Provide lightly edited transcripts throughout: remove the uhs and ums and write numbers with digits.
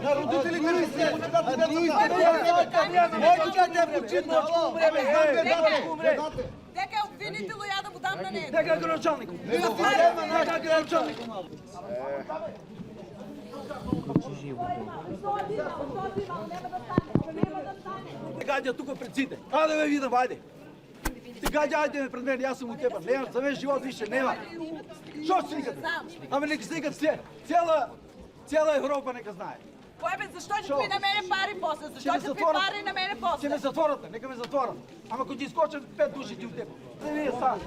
На родителите ли се? Дека е обвинител, ја да му дам на него. Дека е градоначалник. Дека е градоначалник. Гаѓа тука пред сите. Ајде ме видам, ајде. Ти гаѓа, ајде ме пред мене, јас сум утепан. Нема, за мен живот више нема. Шо си викате? Ама нека сликат се. Цела Европа нека знае. Кој зашто ќе ми на мене пари после? Зашто ќе ми пари на мене после? Ќе ме затворат, нека ме затворат. Ама кога ќе искочат 5 души ти утепа. Вие сам.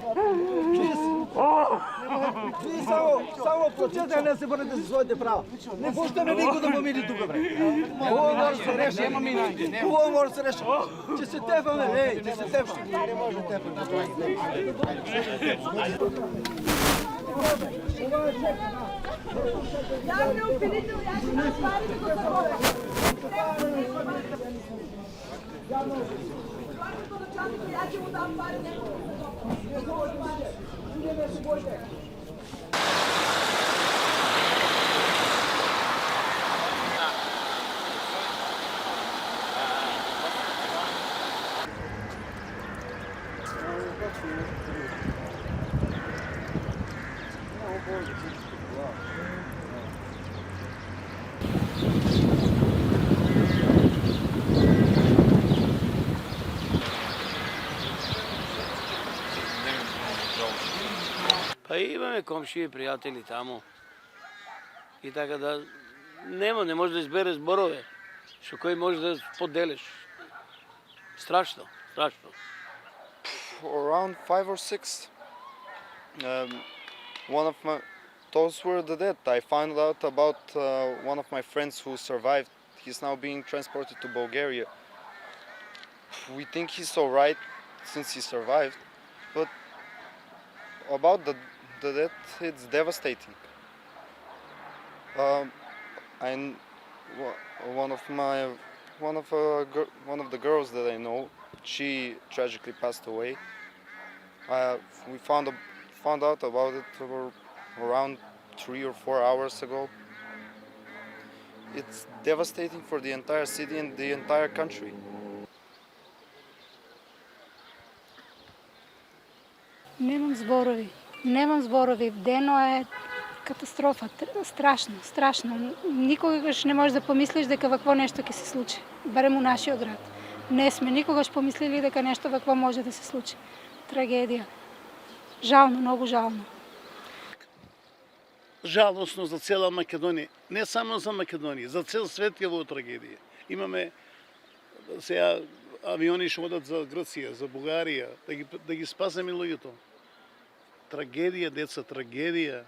Вие само плачете, а не се борите за своите права. Не пуштаме никой да помири тука, бре. Хубаво може да се реши. Хубаво може да се реши. Ќе се тефаме, ей, ќе се тефаме. Не може да тефаме. Јавни обвинител, ја ќе дам пари да го затворам. Ја ќе му дам пари да го затворам. Па имаме комши и пријатели таму. И така да не може да избереш зборове што кој може да поделиш. Страшно. Around 5 or 6. One of those were the dead. I found out about one of my friends who survived. He's now being transported to Bulgaria. We think he's all right since he survived, but about the death, it's devastating. And one of the girls that I know, she tragically passed away. We found out about it around 3 or 4 hours ago. It's devastating for the entire city and the entire country. Немам зборови. Дено е катастрофа, страшно. Никогаш не можеш да помислиш дека вакво нешто ќе се случи, барем у нашиот град. Не сме никогаш помислили дека нешто вакво може да се случи. Трагедија. Жално, многу жално. Жалосно за цела Македонија, не само за Македонија, за цел свет е во трагедија. Имаме сега авиони што одат за Грција, за Бугарија, да ги спасеме луѓето. Трагедија, деца, трагедија.